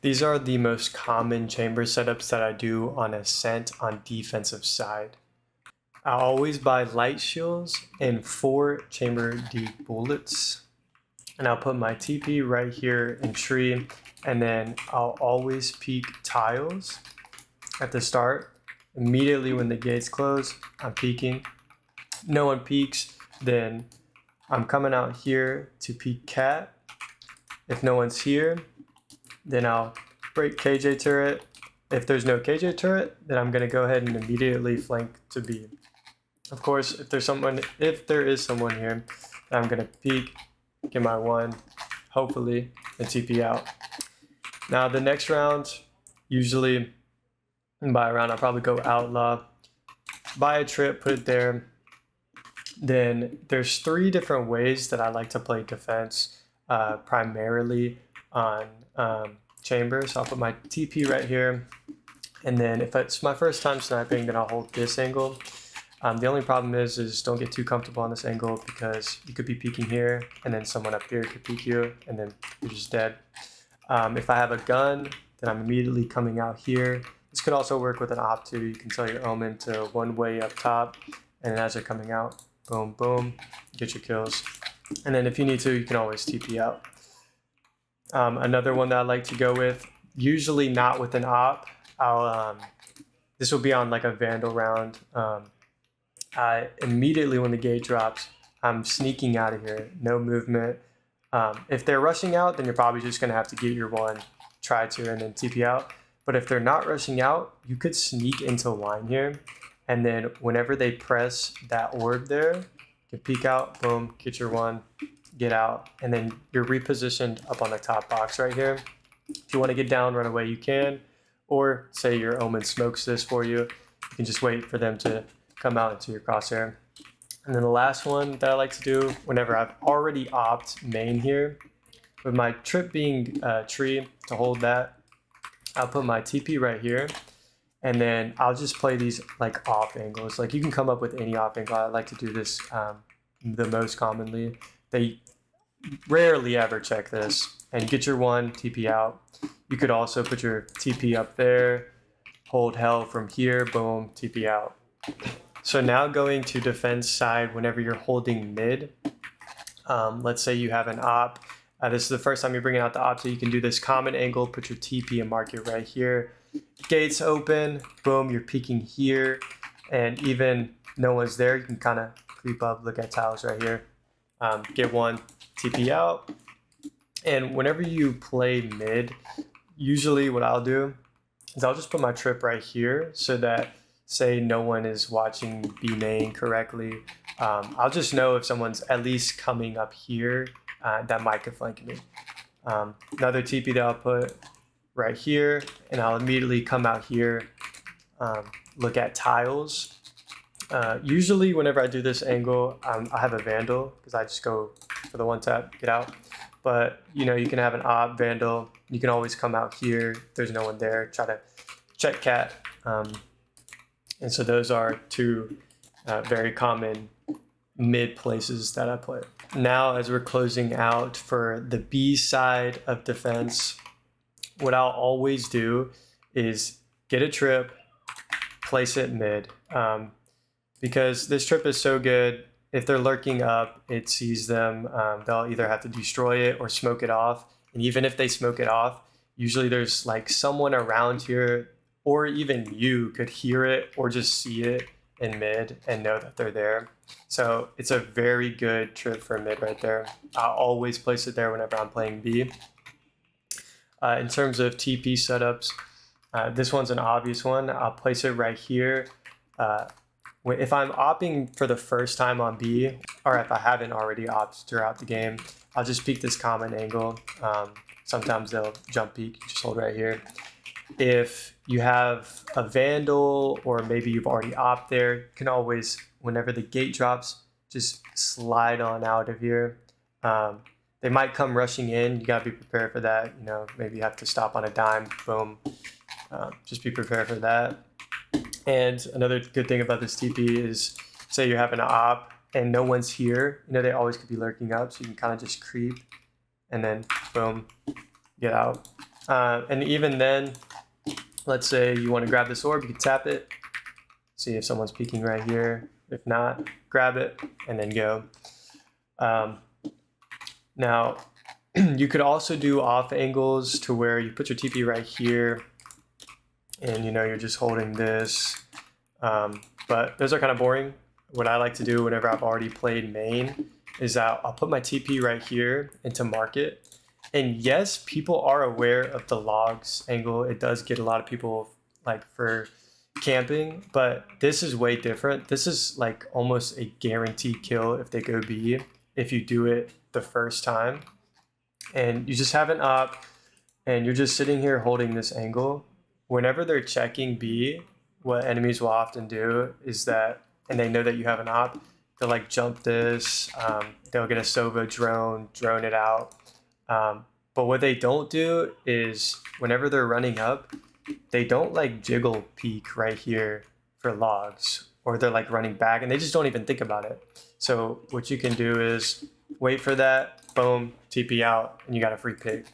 These are the most common chamber setups that I do on Ascent on defensive side. I always buy light shields and 4 chamber deep bullets. And I'll put my TP right here in tree, and then I'll always peek tiles at the start. Immediately when the gates close, I'm peeking. No one peeks, then I'm coming out here to peek cat. If no one's here, then I'll break KJ turret. If there's no KJ turret, then I'm gonna go ahead and immediately flank to B. Of course, if there is someone here, I'm gonna peek, get my 1, hopefully, and TP out. Now the next round, usually by a round, I'll probably go outlaw, buy a trip, put it there. Then there's 3 different ways that I like to play defense, primarily on chamber. So I'll put my TP right here, and then if it's my first time sniping, then I'll hold this angle. The only problem is don't get too comfortable on this angle, because you could be peeking here, and then someone up here could peek you, and then you're just dead. If I have a gun, then I'm immediately coming out here. This could also work with an op too. You can tell your omen to one way up top, and then as they're coming out, boom, boom, get your kills. And then if you need to, you can always TP out. Another one that I like to go with, usually not with an op. This will be on like a Vandal round. Immediately when the gate drops, I'm sneaking out of here, no movement. If they're rushing out, then you're probably just gonna have to get your 1, try to, and then TP out. But if they're not rushing out, you could sneak into line here, and then whenever they press that orb there, you can peek out, boom, get your 1, get out, and then you're repositioned up on the top box right here. If you want to get down, run away, you can, or say your omen smokes this for you, you can just wait for them to come out into your crosshair. And then the last one that I like to do whenever I've already opt main here, with my trip being tree to hold that, I'll put my TP right here, and then I'll just play these like off angles. Like you can come up with any off angle. I like to do this the most commonly. They rarely ever check this, and you get your 1, TP out. You could also put your TP up there, hold hell from here, boom, TP out. So now going to defense side, whenever you're holding mid, let's say you have an op. This is the first time you're bringing out the op, so you can do this common angle, put your TP and mark it right here. Gates open, boom, you're peeking here, and even no one's there, you can kind of creep up, look at tiles right here. Get 1, TP out. And whenever you play mid, usually what I'll do is I'll just put my trip right here, so that say no one is watching B main correctly, I'll just know if someone's at least coming up here that might could flank me. Another TP that I'll put right here, and I'll immediately come out here, look at tiles. Usually whenever I do this angle, I have a Vandal, because I just go for the 1 tap, get out. But you know, you can have an op Vandal, you can always come out here, if there's no one there, try to check cat. And so those are 2 very common mid places that I play. Now, as we're closing out for the B side of defense, what I'll always do is get a trip, place it mid, because this trip is so good. If they're lurking up, it sees them. They'll either have to destroy it or smoke it off. And even if they smoke it off, usually there's like someone around here, or even you could hear it or just see it in mid and know that they're there. So it's a very good trip for mid right there. I'll always place it there whenever I'm playing B. In terms of TP setups, this one's an obvious one. I'll place it right here. If I'm opping for the first time on B, or if I haven't already opted throughout the game, I'll just peek this common angle. Sometimes they'll jump peek, just hold right here. If you have a Vandal, or maybe you've already opted there, you can always, whenever the gate drops, just slide on out of here. They might come rushing in. You gotta be prepared for that. You know, maybe you have to stop on a dime, boom. Just be prepared for that. And another good thing about this TP is, say you're having an op and no one's here, you know, they always could be lurking up, so you can kind of just creep and then boom, get out. And even then, let's say you want to grab this orb, you can tap it, see if someone's peeking right here. If not, grab it and then go. Now, you could also do off angles to where you put your TP right here and you're just holding this. But those are kind of boring. What I like to do whenever I've already played main is that I'll put my TP right here into market. And yes, people are aware of the logs angle. It does get a lot of people like for camping, but this is way different. This is like almost a guaranteed kill if they go B, if you do it the first time. And you just have an op and you're just sitting here holding this angle. Whenever they're checking B, what enemies will often do is that, and they know that you have an op, they'll like jump this, they'll get a Sova drone it out. But what they don't do is whenever they're running up, they don't like jiggle peek right here for logs, or they're like running back and they just don't even think about it. So what you can do is wait for that, boom, TP out, and you got a free pick.